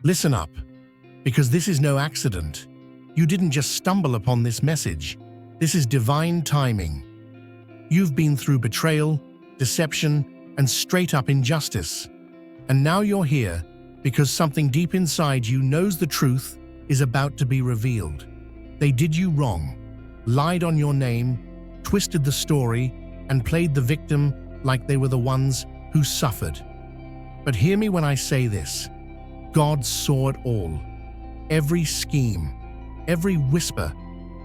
Listen up, because this is no accident. You didn't just stumble upon this message. This is divine timing. You've been through betrayal, deception, and straight-up injustice. And now you're here because something deep inside you knows the truth is about to be revealed. They did you wrong, lied on your name, twisted the story, and played the victim like they were the ones who suffered. But hear me when I say this. God saw it all. Every scheme, every whisper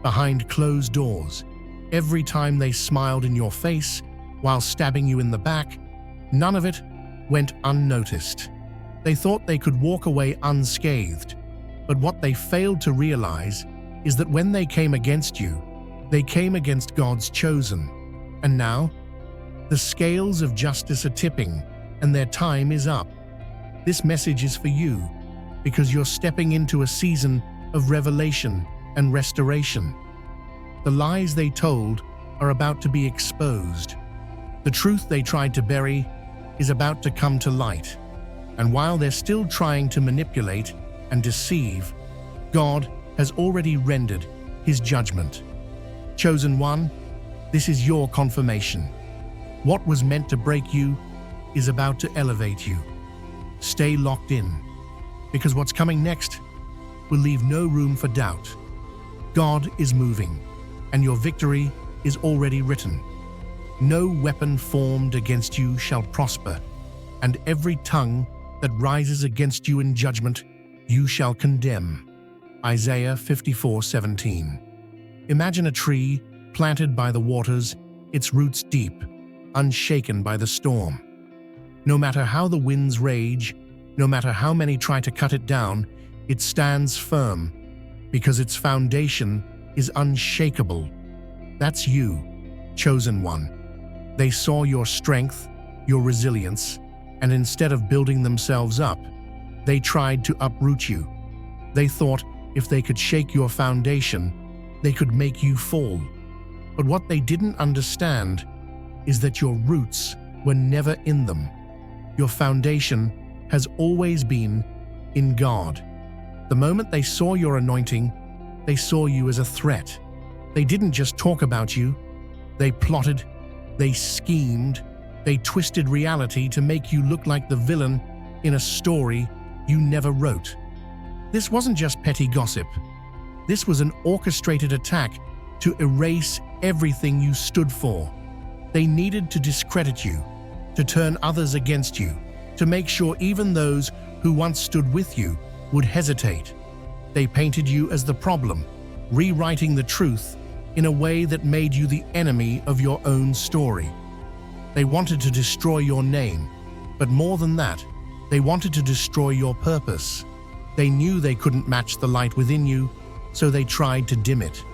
behind closed doors, every time they smiled in your face while stabbing you in the back, none of it went unnoticed. They thought they could walk away unscathed, but what they failed to realize is that when they came against you, they came against God's chosen. And now, the scales of justice are tipping, and their time is up. This message is for you, because you're stepping into a season of revelation and restoration. The lies they told are about to be exposed. The truth they tried to bury is about to come to light. And while they're still trying to manipulate and deceive, God has already rendered His judgment. Chosen one, this is your confirmation. What was meant to break you is about to elevate you. Stay locked in, because what's coming next will leave no room for doubt. God is moving, and your victory is already written. No weapon formed against you shall prosper, and every tongue that rises against you in judgment you shall condemn. Isaiah 54:17. Imagine a tree planted by the waters, its roots deep, unshaken by the storm. No matter how the winds rage, no matter how many try to cut it down, it stands firm because its foundation is unshakable. That's you, chosen one. They saw your strength, your resilience, and instead of building themselves up, they tried to uproot you. They thought if they could shake your foundation, they could make you fall. But what they didn't understand is that your roots were never in them. Your foundation has always been in God. The moment they saw your anointing, they saw you as a threat. They didn't just talk about you. They plotted, they schemed, they twisted reality to make you look like the villain in a story you never wrote. This wasn't just petty gossip. This was an orchestrated attack to erase everything you stood for. They needed to discredit you, to turn others against you, to make sure even those who once stood with you would hesitate. They painted you as the problem, rewriting the truth in a way that made you the enemy of your own story. They wanted to destroy your name, but more than that, they wanted to destroy your purpose. They knew they couldn't match the light within you, so they tried to dim it.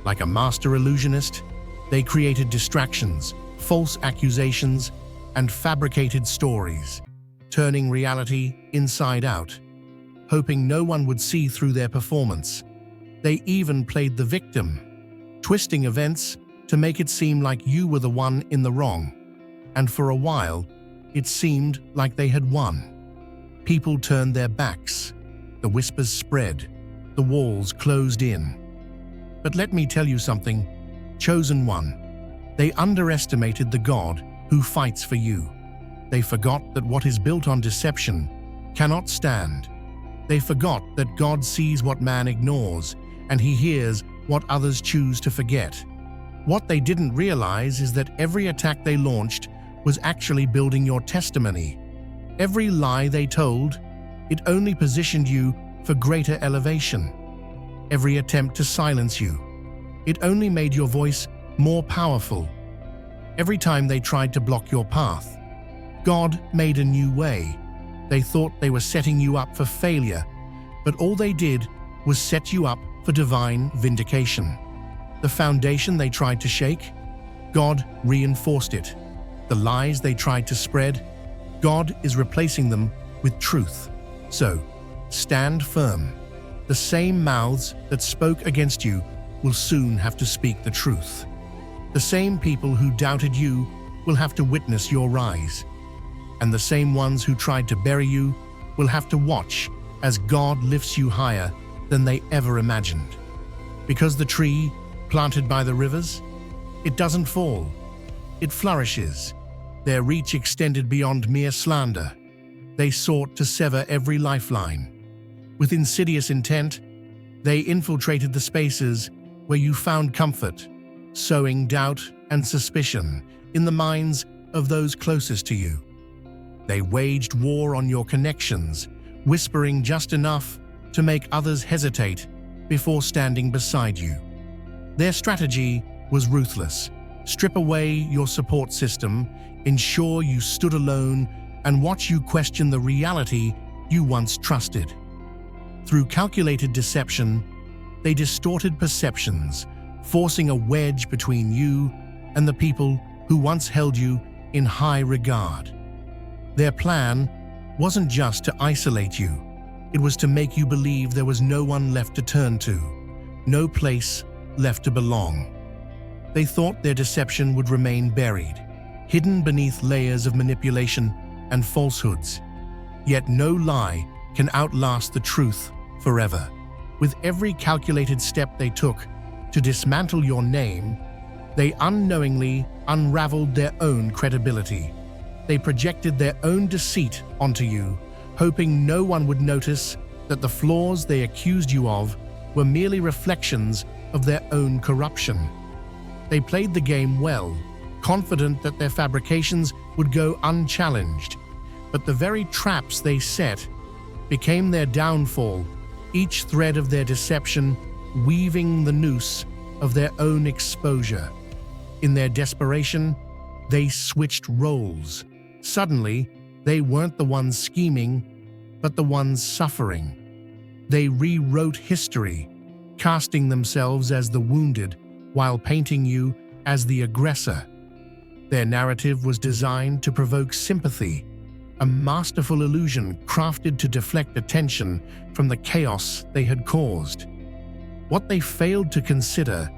Like a master illusionist, they created distractions, false accusations, and fabricated stories, turning reality inside out, hoping no one would see through their performance. They even played the victim, twisting events to make it seem like you were the one in the wrong. And for a while, it seemed like they had won. People turned their backs, the whispers spread, the walls closed in. But let me tell you something, chosen one. They underestimated the God who fights for you. They forgot that what is built on deception cannot stand. They forgot that God sees what man ignores, and He hears what others choose to forget. What they didn't realize is that every attack they launched was actually building your testimony. Every lie they told, it only positioned you for greater elevation. Every attempt to silence you, it only made your voice more powerful. Every time they tried to block your path, God made a new way. They thought they were setting you up for failure, but all they did was set you up for divine vindication. The foundation they tried to shake, God reinforced it. The lies they tried to spread, God is replacing them with truth. So, stand firm. The same mouths that spoke against you will soon have to speak the truth. The same people who doubted you will have to witness your rise. And the same ones who tried to bury you will have to watch as God lifts you higher than they ever imagined. Because the tree, planted by the rivers, it doesn't fall, it flourishes. Their reach extended beyond mere slander. They sought to sever every lifeline. With insidious intent, they infiltrated the spaces where you found comfort, sowing doubt and suspicion in the minds of those closest to you. They waged war on your connections, whispering just enough to make others hesitate before standing beside you. Their strategy was ruthless. Strip away your support system, ensure you stood alone, and watch you question the reality you once trusted. Through calculated deception, they distorted perceptions, forcing a wedge between you and the people who once held you in high regard. Their plan wasn't just to isolate you, it was to make you believe there was no one left to turn to, no place left to belong. They thought their deception would remain buried, hidden beneath layers of manipulation and falsehoods. Yet no lie can outlast the truth forever. With every calculated step they took to dismantle your name, they unknowingly unraveled their own credibility. They projected their own deceit onto you, hoping no one would notice that the flaws they accused you of were merely reflections of their own corruption. They played the game well, confident that their fabrications would go unchallenged, but the very traps they set became their downfall, each thread of their deception weaving the noose of their own exposure. In their desperation, they switched roles. Suddenly, they weren't the ones scheming, but the ones suffering. They rewrote history, casting themselves as the wounded while painting you as the aggressor. Their narrative was designed to provoke sympathy, a masterful illusion crafted to deflect attention from the chaos they had caused. What they failed to consider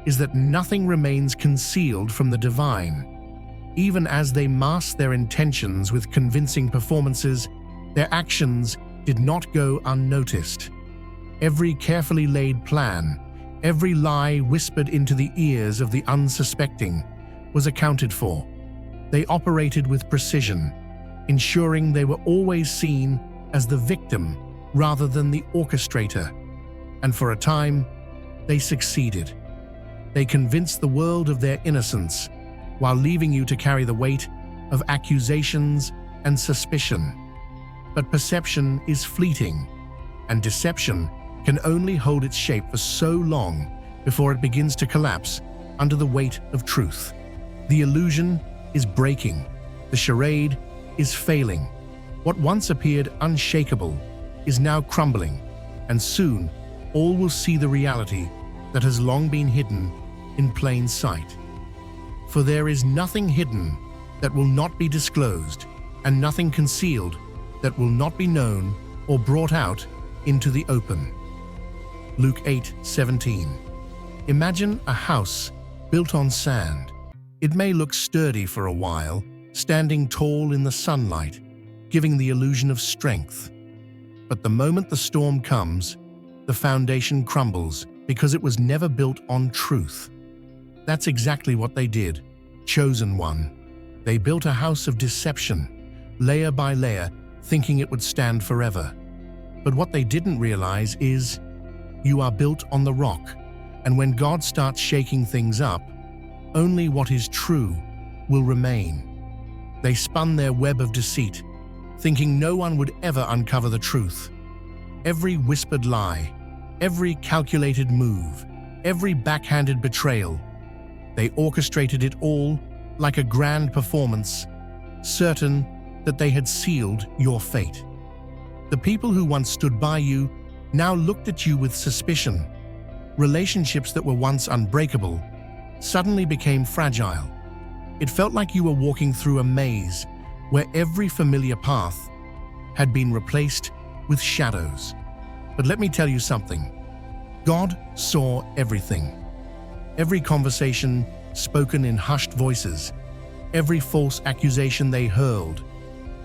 is that nothing remains concealed from the divine. Even as they masked their intentions with convincing performances, their actions did not go unnoticed. Every carefully laid plan, every lie whispered into the ears of the unsuspecting, was accounted for. They operated with precision, ensuring they were always seen as the victim rather than the orchestrator. And for a time, they succeeded. They convinced the world of their innocence, while leaving you to carry the weight of accusations and suspicion. But perception is fleeting, and deception can only hold its shape for so long before it begins to collapse under the weight of truth. The illusion is breaking. The charade is failing. What once appeared unshakable is now crumbling, and soon all will see the reality that has long been hidden in plain sight. For there is nothing hidden that will not be disclosed, and nothing concealed that will not be known or brought out into the open. Luke 8:17. Imagine a house built on sand. It may look sturdy for a while, standing tall in the sunlight, giving the illusion of strength. But the moment the storm comes, the foundation crumbles because it was never built on truth. That's exactly what they did, chosen one. They built a house of deception, layer by layer, thinking it would stand forever. But what they didn't realize is, you are built on the rock, and when God starts shaking things up, only what is true will remain. They spun their web of deceit, thinking no one would ever uncover the truth. Every whispered lie, every calculated move, every backhanded betrayal, they orchestrated it all like a grand performance, certain that they had sealed your fate. The people who once stood by you now looked at you with suspicion. Relationships that were once unbreakable suddenly became fragile. It felt like you were walking through a maze where every familiar path had been replaced with shadows. But let me tell you something. God saw everything. Every conversation spoken in hushed voices, every false accusation they hurled,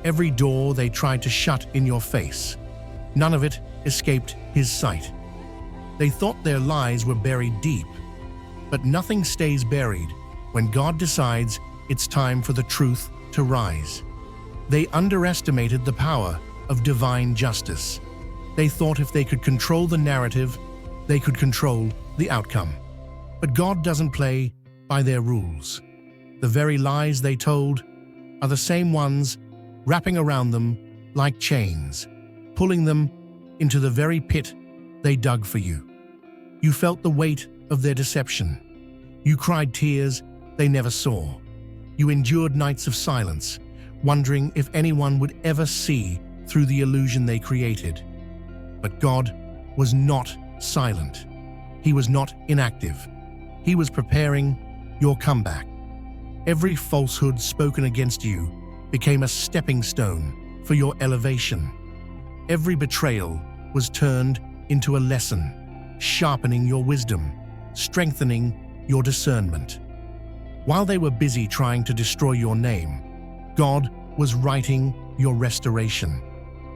every door they tried to shut in your face. None of it escaped his sight. They thought their lies were buried deep, but nothing stays buried when God decides it's time for the truth to rise. They underestimated the power of divine justice. They thought if they could control the narrative, they could control the outcome. But God doesn't play by their rules. The very lies they told are the same ones wrapping around them like chains, pulling them into the very pit they dug for you. You felt the weight of their deception. You cried tears they never saw. You endured nights of silence, wondering if anyone would ever see through the illusion they created. But God was not silent. He was not inactive. He was preparing your comeback. Every falsehood spoken against you became a stepping stone for your elevation. Every betrayal was turned into a lesson, sharpening your wisdom, strengthening your discernment. While they were busy trying to destroy your name, God was writing your restoration.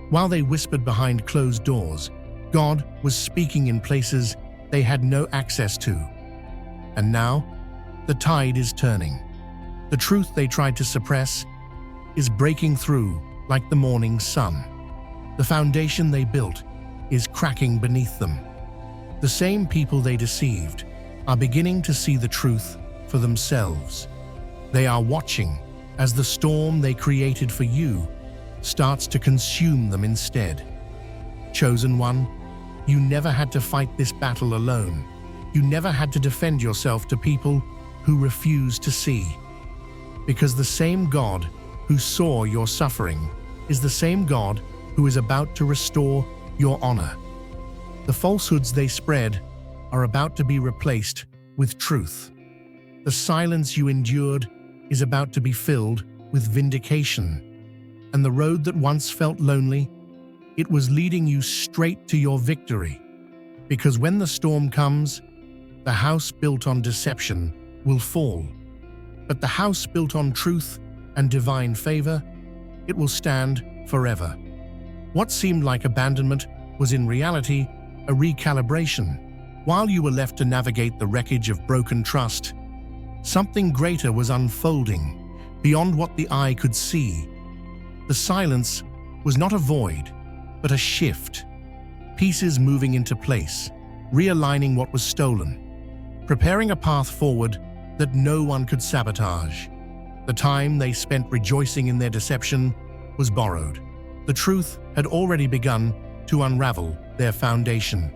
While they whispered behind closed doors, God was speaking in places they had no access to. And now, the tide is turning. The truth they tried to suppress is breaking through like the morning sun. The foundation they built is cracking beneath them. The same people they deceived are beginning to see the truth for themselves. They are watching as the storm they created for you starts to consume them instead. Chosen one, you never had to fight this battle alone. You never had to defend yourself to people who refused to see. Because the same God who saw your suffering is the same God who is about to restore your honor. The falsehoods they spread are about to be replaced with truth. The silence you endured is about to be filled with vindication. And the road that once felt lonely, it was leading you straight to your victory. Because when the storm comes, the house built on deception will fall. But the house built on truth and divine favor, it will stand forever. What seemed like abandonment was in reality a recalibration. While you were left to navigate the wreckage of broken trust, something greater was unfolding beyond what the eye could see. The silence was not a void, but a shift. Pieces moving into place, realigning what was stolen, preparing a path forward that no one could sabotage. The time they spent rejoicing in their deception was borrowed. The truth had already begun to unravel their foundation.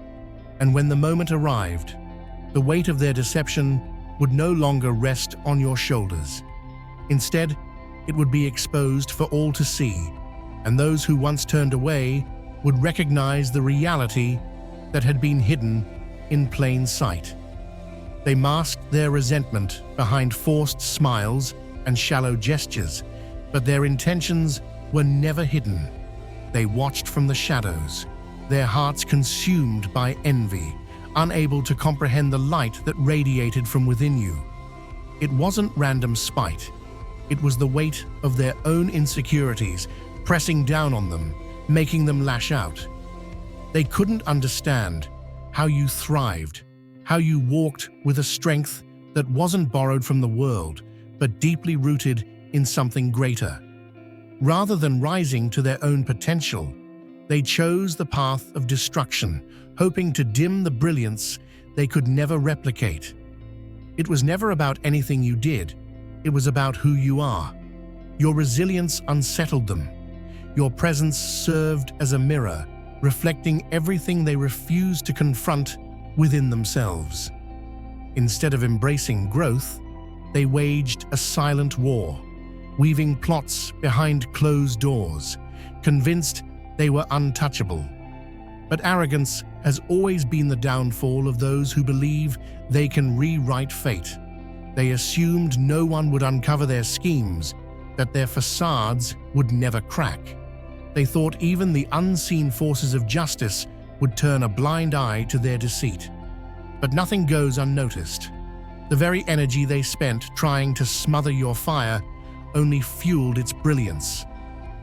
And when the moment arrived, the weight of their deception would no longer rest on your shoulders. Instead, it would be exposed for all to see, and those who once turned away would recognize the reality that had been hidden in plain sight. They masked their resentment behind forced smiles and shallow gestures, but their intentions were never hidden. They watched from the shadows, their hearts consumed by envy, unable to comprehend the light that radiated from within you. It wasn't random spite. It was the weight of their own insecurities pressing down on them, making them lash out. They couldn't understand how you thrived, how you walked with a strength that wasn't borrowed from the world, but deeply rooted in something greater. Rather than rising to their own potential, they chose the path of destruction, hoping to dim the brilliance they could never replicate. It was never about anything you did. It was about who you are. Your resilience unsettled them. Your presence served as a mirror, reflecting everything they refused to confront within themselves. Instead of embracing growth, they waged a silent war, weaving plots behind closed doors, convinced they were untouchable. But arrogance has always been the downfall of those who believe they can rewrite fate. They assumed no one would uncover their schemes, that their facades would never crack. They thought even the unseen forces of justice would turn a blind eye to their deceit. But nothing goes unnoticed. The very energy they spent trying to smother your fire only fueled its brilliance.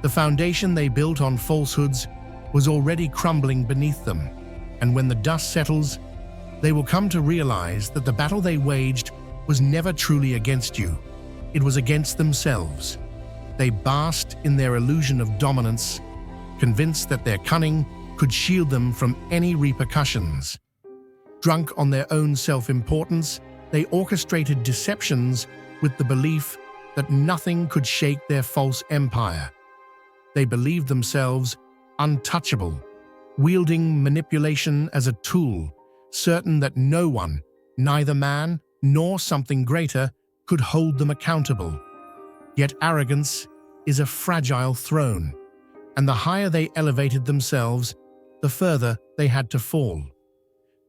The foundation they built on falsehoods was already crumbling beneath them, and when the dust settles, they will come to realize that the battle they waged was never truly against you. It was against themselves. They basked in their illusion of dominance, convinced that their cunning could shield them from any repercussions. Drunk on their own self-importance, they orchestrated deceptions with the belief that nothing could shake their false empire. They believed themselves untouchable, wielding manipulation as a tool, certain that no one, neither man nor something greater, could hold them accountable. Yet arrogance is a fragile throne, and the higher they elevated themselves, the further they had to fall.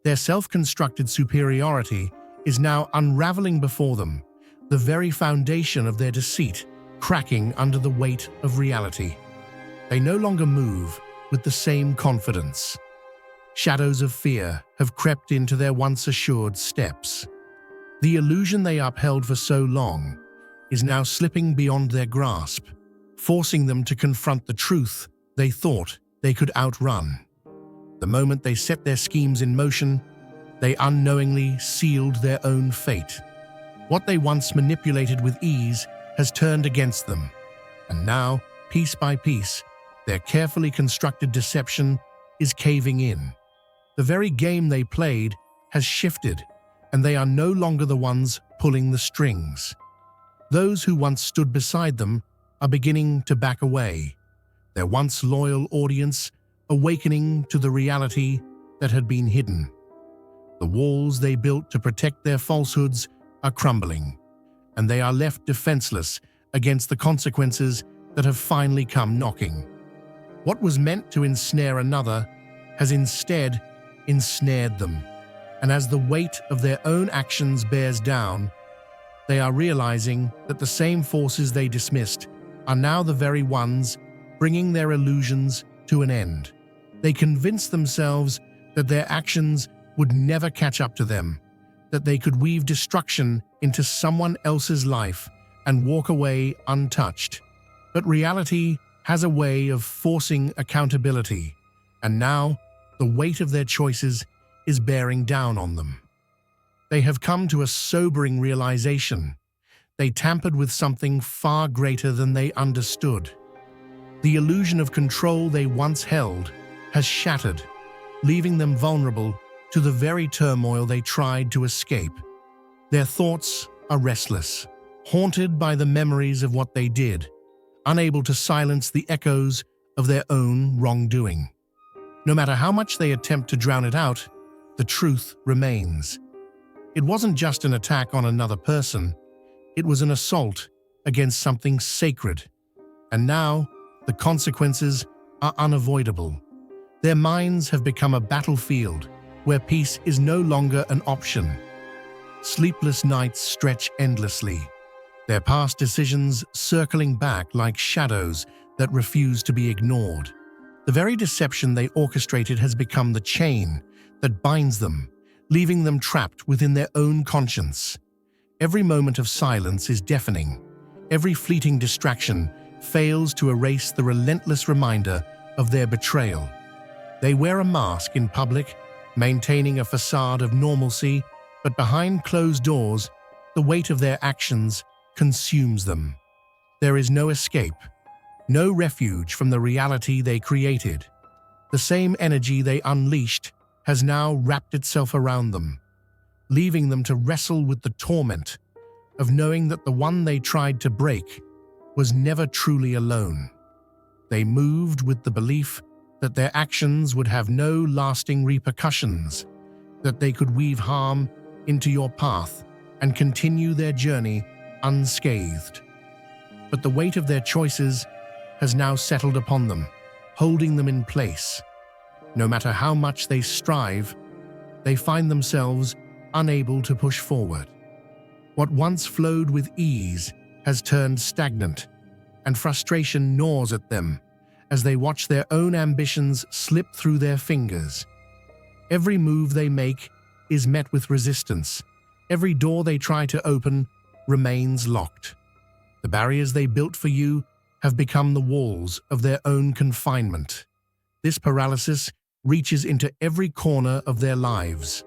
Their self-constructed superiority is now unraveling before them, the very foundation of their deceit cracking under the weight of reality. They no longer move with the same confidence. Shadows of fear have crept into their once assured steps. The illusion they upheld for so long is now slipping beyond their grasp, forcing them to confront the truth they thought they could outrun. The moment they set their schemes in motion, they unknowingly sealed their own fate. What they once manipulated with ease has turned against them, and now, piece by piece, their carefully constructed deception is caving in. The very game they played has shifted, and they are no longer the ones pulling the strings. Those who once stood beside them are beginning to back away, their once loyal audience awakening to the reality that had been hidden. The walls they built to protect their falsehoods are crumbling, and they are left defenseless against the consequences that have finally come knocking. What was meant to ensnare another has instead ensnared them, and as the weight of their own actions bears down, they are realizing that the same forces they dismissed are now the very ones bringing their illusions to an end. They convince themselves that their actions would never catch up to them, that they could weave destruction into someone else's life and walk away untouched. But reality has a way of forcing accountability, and now the weight of their choices is bearing down on them. They have come to a sobering realization. They tampered with something far greater than they understood. The illusion of control they once held has shattered, leaving them vulnerable to the very turmoil they tried to escape. Their thoughts are restless, haunted by the memories of what they did, unable to silence the echoes of their own wrongdoing. No matter how much they attempt to drown it out, the truth remains. It wasn't just an attack on another person, it was an assault against something sacred. And now, the consequences are unavoidable. Their minds have become a battlefield where peace is no longer an option. Sleepless nights stretch endlessly, their past decisions circling back like shadows that refuse to be ignored. The very deception they orchestrated has become the chain that binds them, leaving them trapped within their own conscience. Every moment of silence is deafening. Every fleeting distraction fails to erase the relentless reminder of their betrayal. They wear a mask in public, maintaining a facade of normalcy, but behind closed doors, the weight of their actions consumes them. There is no escape, no refuge from the reality they created. The same energy they unleashed has now wrapped itself around them, leaving them to wrestle with the torment of knowing that the one they tried to break was never truly alone. They moved with the belief that their actions would have no lasting repercussions, that they could weave harm into your path and continue their journey unscathed. But the weight of their choices has now settled upon them, holding them in place. No matter how much they strive, they find themselves unable to push forward. What once flowed with ease has turned stagnant, and frustration gnaws at them as they watch their own ambitions slip through their fingers. Every move they make is met with resistance. Every door they try to open remains locked. The barriers they built for you have become the walls of their own confinement. This paralysis reaches into every corner of their lives.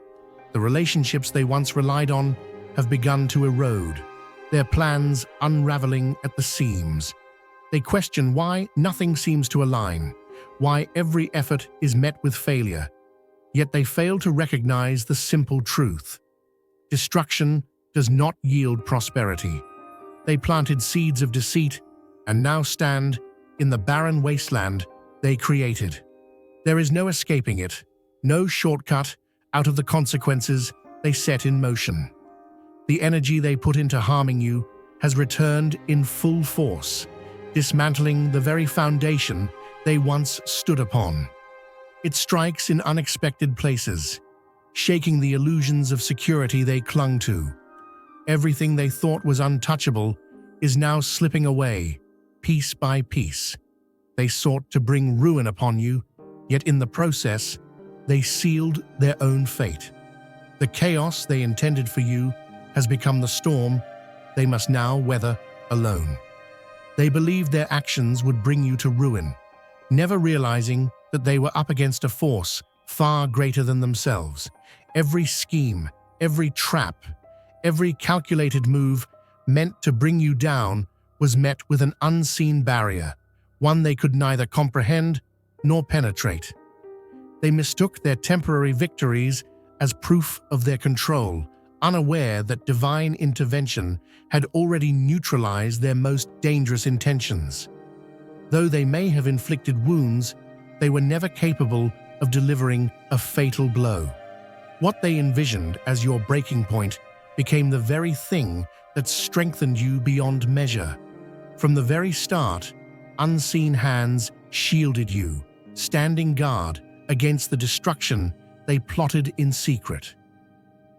The relationships they once relied on have begun to erode, their plans unraveling at the seams. They question why nothing seems to align, why every effort is met with failure. Yet they fail to recognize the simple truth. Destruction does not yield prosperity. They planted seeds of deceit and now stand in the barren wasteland they created. There is no escaping it, no shortcut out of the consequences they set in motion. The energy they put into harming you has returned in full force, dismantling the very foundation they once stood upon. It strikes in unexpected places, shaking the illusions of security they clung to. Everything they thought was untouchable is now slipping away, piece by piece. They sought to bring ruin upon you, yet in the process, they sealed their own fate. The chaos they intended for you has become the storm they must now weather alone. They believed their actions would bring you to ruin, never realizing that they were up against a force far greater than themselves. Every scheme, every trap, every calculated move meant to bring you down was met with an unseen barrier, one they could neither comprehend nor penetrate. They mistook their temporary victories as proof of their control, unaware that divine intervention had already neutralized their most dangerous intentions. Though they may have inflicted wounds, they were never capable of delivering a fatal blow. What they envisioned as your breaking point became the very thing that strengthened you beyond measure. From the very start, unseen hands shielded you, standing guard against the destruction they plotted in secret.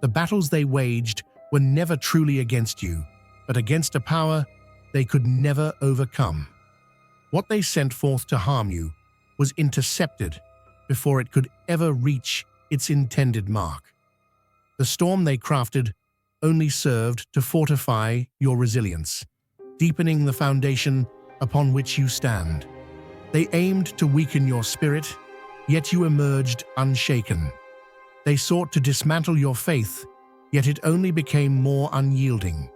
The battles they waged were never truly against you, but against a power they could never overcome. What they sent forth to harm you was intercepted before it could ever reach its intended mark. The storm they crafted only served to fortify your resilience, deepening the foundation upon which you stand. They aimed to weaken your spirit, yet you emerged unshaken. They sought to dismantle your faith, yet it only became more unyielding.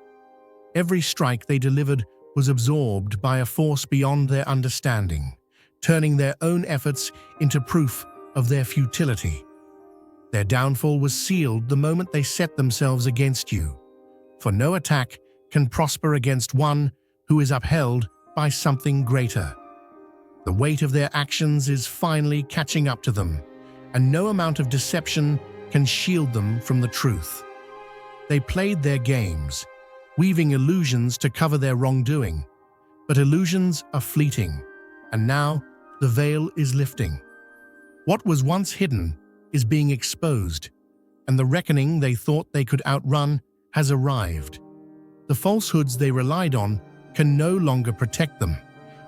Every strike they delivered was absorbed by a force beyond their understanding, turning their own efforts into proof of their futility. Their downfall was sealed the moment they set themselves against you, for no attack can prosper against one who is upheld by something greater. The weight of their actions is finally catching up to them, and no amount of deception can shield them from the truth. They played their games, weaving illusions to cover their wrongdoing. But illusions are fleeting, and now the veil is lifting. What was once hidden is being exposed, and the reckoning they thought they could outrun has arrived. The falsehoods they relied on can no longer protect them,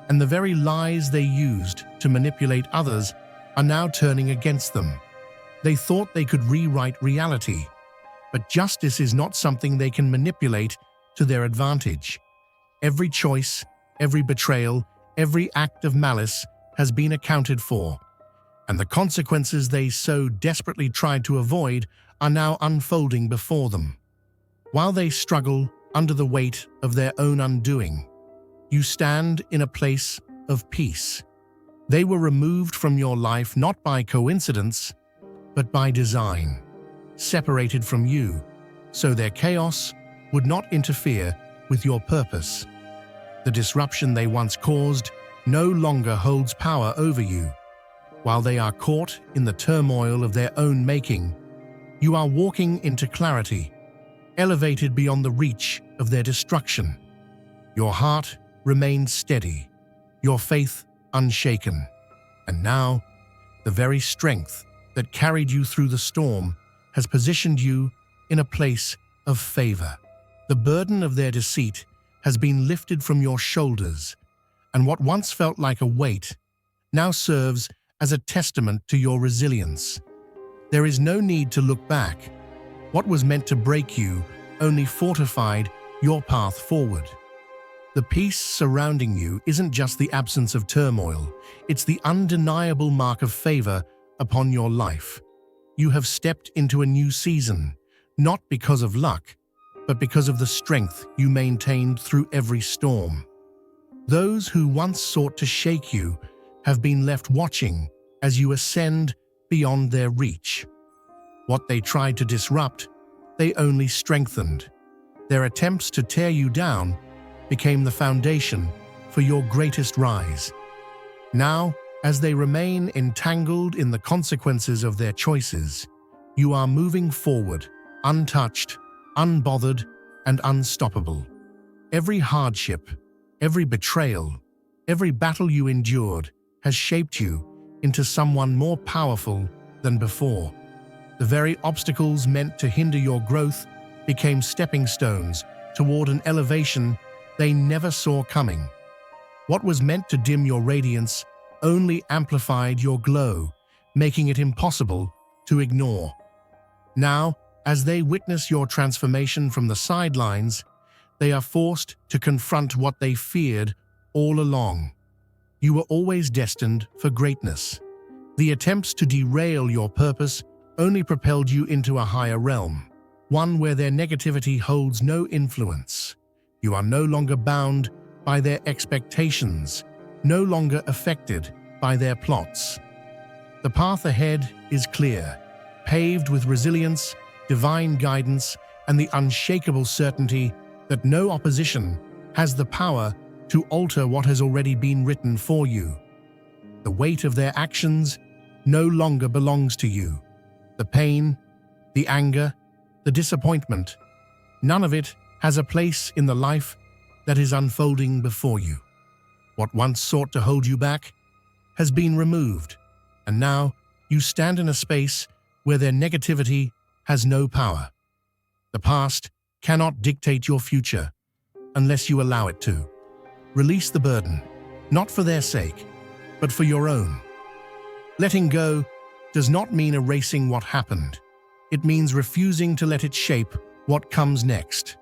and the very lies they used to manipulate others are now turning against them. They thought they could rewrite reality, but justice is not something they can manipulate to their advantage. Every choice, every betrayal, every act of malice has been accounted for, and the consequences they so desperately tried to avoid are now unfolding before them. While they struggle under the weight of their own undoing, you stand in a place of peace. They were removed from your life not by coincidence, but by design, separated from you, so their chaos would not interfere with your purpose. The disruption they once caused no longer holds power over you. While they are caught in the turmoil of their own making, you are walking into clarity, elevated beyond the reach of their destruction. Your heart remains steady, your faith unshaken, and now the very strength that carried you through the storm has positioned you in a place of favor. The burden of their deceit has been lifted from your shoulders, and what once felt like a weight now serves as a testament to your resilience. There is no need to look back. What was meant to break you only fortified your path forward. The peace surrounding you isn't just the absence of turmoil, it's the undeniable mark of favor upon your life. You have stepped into a new season, not because of luck, but because of the strength you maintained through every storm. Those who once sought to shake you have been left watching as you ascend beyond their reach. What they tried to disrupt, they only strengthened. Their attempts to tear you down became the foundation for your greatest rise. Now, as they remain entangled in the consequences of their choices, you are moving forward, untouched, unbothered, and unstoppable. Every hardship, every betrayal, every battle you endured has shaped you into someone more powerful than before. The very obstacles meant to hinder your growth became stepping stones toward an elevation they never saw coming. What was meant to dim your radiance only amplified your glow, making it impossible to ignore. Now, as they witness your transformation from the sidelines, they are forced to confront what they feared all along. You were always destined for greatness. The attempts to derail your purpose only propelled you into a higher realm, one where their negativity holds no influence. You are no longer bound by their expectations, no longer affected by their plots. The path ahead is clear, paved with resilience, divine guidance, and the unshakable certainty that no opposition has the power to alter what has already been written for you. The weight of their actions no longer belongs to you. The pain, the anger, the disappointment, none of it has a place in the life that is unfolding before you. What once sought to hold you back has been removed, and now you stand in a space where their negativity has no power. The past cannot dictate your future unless you allow it to. Release the burden, not for their sake, but for your own. Letting go does not mean erasing what happened. It means refusing to let it shape what comes next.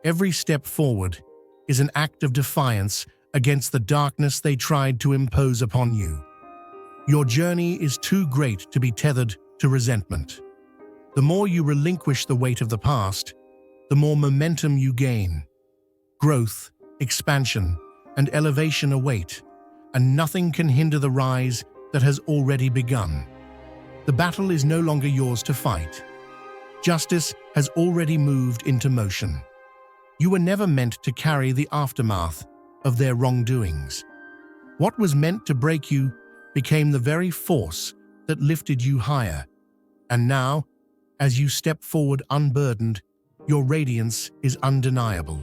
Every step forward is an act of defiance against the darkness they tried to impose upon you. Your journey is too great to be tethered to resentment. The more you relinquish the weight of the past, the more momentum you gain. Growth, expansion, and elevation await, and nothing can hinder the rise that has already begun. The battle is no longer yours to fight. Justice has already moved into motion. You were never meant to carry the aftermath of their wrongdoings. What was meant to break you became the very force that lifted you higher. And now, as you step forward unburdened, your radiance is undeniable.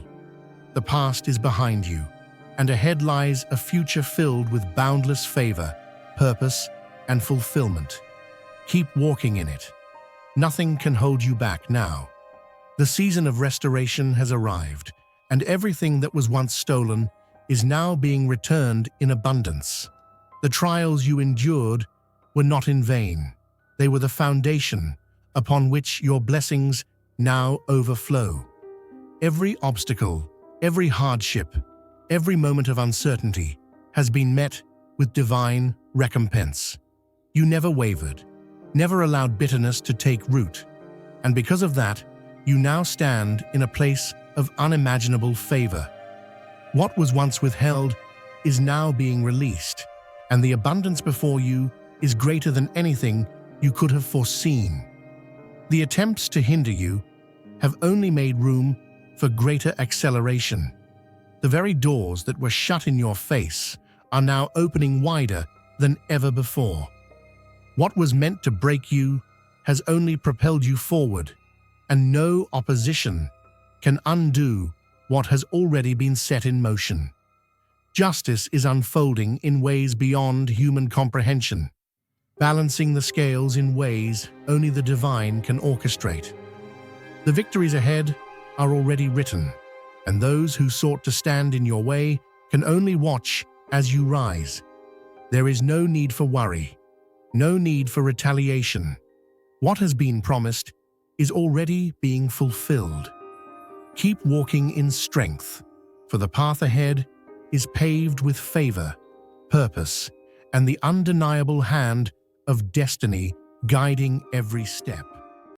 The past is behind you, and ahead lies a future filled with boundless favor, purpose, and fulfillment. Keep walking in it. Nothing can hold you back now. The season of restoration has arrived, and everything that was once stolen is now being returned in abundance. The trials you endured were not in vain. They were the foundation upon which your blessings now overflow. Every obstacle, every hardship, every moment of uncertainty has been met with divine recompense. You never wavered, never allowed bitterness to take root, and because of that, you now stand in a place of unimaginable favor. What was once withheld is now being released, and the abundance before you is greater than anything you could have foreseen. The attempts to hinder you have only made room for greater acceleration. The very doors that were shut in your face are now opening wider than ever before. What was meant to break you has only propelled you forward, and no opposition can undo what has already been set in motion. Justice is unfolding in ways beyond human comprehension, balancing the scales in ways only the divine can orchestrate. The victories ahead are already written, and those who sought to stand in your way can only watch as you rise. There is no need for worry, no need for retaliation. What has been promised is already being fulfilled. Keep walking in strength, for the path ahead is paved with favor, purpose, and the undeniable hand of destiny guiding every step.